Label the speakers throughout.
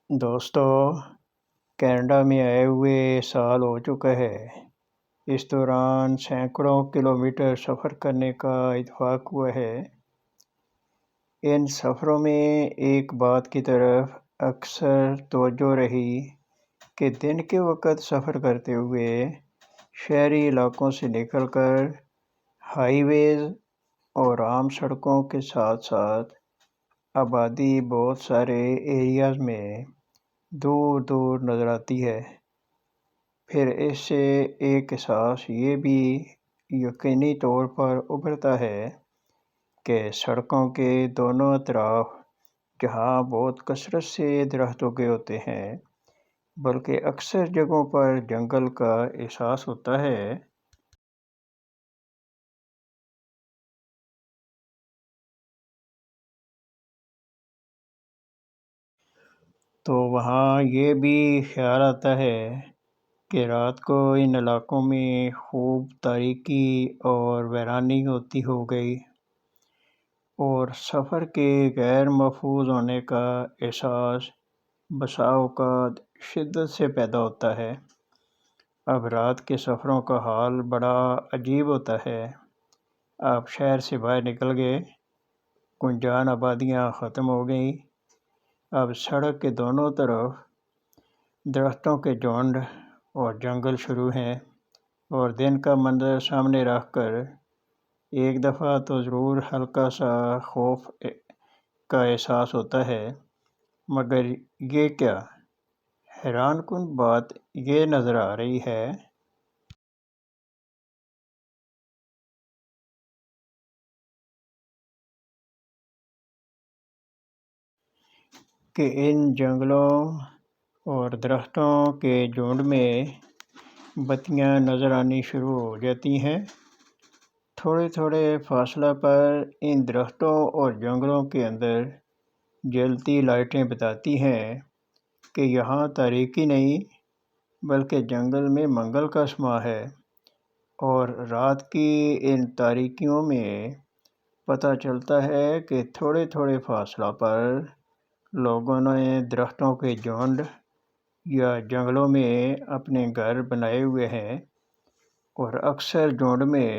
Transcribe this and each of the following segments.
Speaker 1: دوستو، کینیڈا میں آئے ہوئے سال ہو چکا ہے۔ اس دوران سینکڑوں کلومیٹر سفر کرنے کا اتفاق ہوا ہے۔ ان سفروں میں ایک بات کی طرف اکثر توجہ رہی کہ دن کے وقت سفر کرتے ہوئے شہری علاقوں سے نکل کر ہائی ویز اور عام سڑکوں کے ساتھ ساتھ آبادی بہت سارے ایریاز میں دور دور نظر آتی ہے۔ پھر اس سے ایک احساس یہ بھی یقینی طور پر ابھرتا ہے کہ سڑکوں کے دونوں اطراف جہاں بہت کثرت سے درخت اگے ہوتے ہیں، بلکہ اکثر جگہوں پر جنگل کا احساس ہوتا ہے۔ تو وہاں یہ بھی خیال آتا ہے کہ رات کو ان علاقوں میں خوب تاریکی اور ویرانی ہوتی ہو گئی، اور سفر کے غیر محفوظ ہونے کا احساس بسا اوقات شدت سے پیدا ہوتا ہے۔ اب رات کے سفروں کا حال بڑا عجیب ہوتا ہے۔ آپ شہر سے باہر نکل گئے، گنجان آبادیاں ختم ہو گئیں، اب سڑک کے دونوں طرف درختوں کے جھنڈ اور جنگل شروع ہیں، اور دن کا منظر سامنے رکھ کر ایک دفعہ تو ضرور ہلکا سا خوف کا احساس ہوتا ہے۔ مگر یہ کیا حیران کن بات یہ نظر آ رہی ہے کہ ان جنگلوں اور درختوں کے جھنڈ میں بتیاں نظر آنی شروع ہو جاتی ہیں۔ تھوڑے تھوڑے فاصلہ پر ان درختوں اور جنگلوں کے اندر جلتی لائٹیں بتاتی ہیں کہ یہاں تاریکی نہیں بلکہ جنگل میں منگل کا سماں ہے۔ اور رات کی ان تاریکیوں میں پتہ چلتا ہے کہ تھوڑے تھوڑے فاصلہ پر لوگوں نے درختوں کے جھنڈ یا جنگلوں میں اپنے گھر بنائے ہوئے ہیں، اور اکثر جھنڈ میں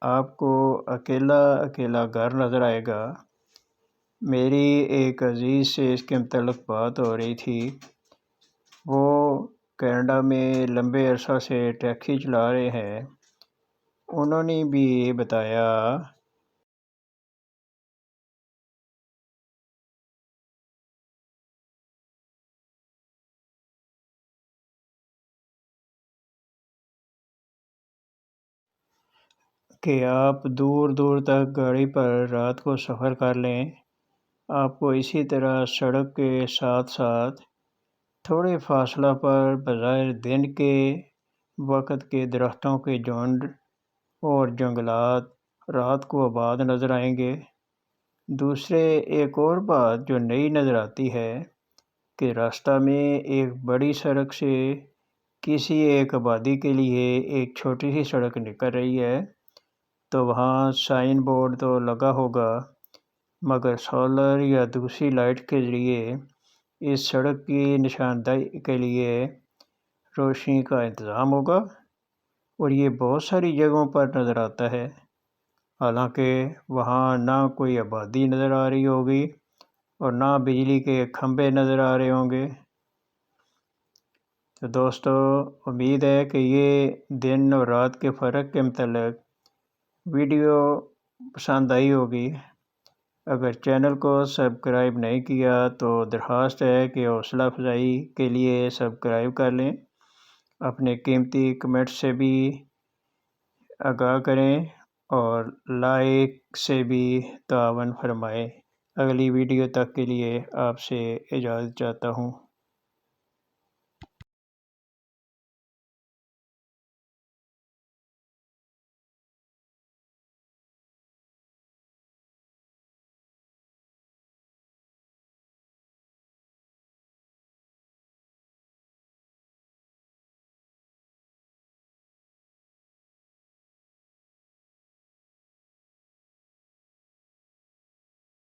Speaker 1: آپ کو اکیلا اکیلا گھر نظر آئے گا۔ میری ایک عزیز سے اس کے متعلق بات ہو رہی تھی۔ وہ کینیڈا میں لمبے عرصہ سے ٹیکسی چلا رہے ہیں۔ انہوں نے بھی بتایا کہ آپ دور دور تک گاڑی پر رات کو سفر کر لیں، آپ کو اسی طرح سڑک کے ساتھ ساتھ تھوڑے فاصلہ پر بظاہر دن کے وقت کے درختوں کے جھنڈ اور جنگلات رات کو آباد نظر آئیں گے۔ دوسرے ایک اور بات جو نئی نظر آتی ہے کہ راستہ میں ایک بڑی سڑک سے کسی ایک آبادی کے لیے ایک چھوٹی سی سڑک نکل رہی ہے، تو وہاں سائن بورڈ تو لگا ہوگا، مگر سولر یا دوسری لائٹ کے ذریعے اس سڑک کی نشاندہی کے لیے روشنی کا انتظام ہوگا، اور یہ بہت ساری جگہوں پر نظر آتا ہے، حالانکہ وہاں نہ کوئی آبادی نظر آ رہی ہوگی اور نہ بجلی کے کھمبے نظر آ رہے ہوں گے۔ تو دوستو، امید ہے کہ یہ دن اور رات کے فرق کے متعلق ویڈیو پسند آئی ہوگی۔ اگر چینل کو سبسکرائب نہیں کیا تو درخواست ہے کہ حوصلہ افزائی کے لیے سبسکرائب کر لیں، اپنے قیمتی کمنٹ سے بھی آگاہ کریں اور لائک سے بھی تعاون فرمائیں۔ اگلی ویڈیو تک کے لیے آپ سے اجازت چاہتا ہوں۔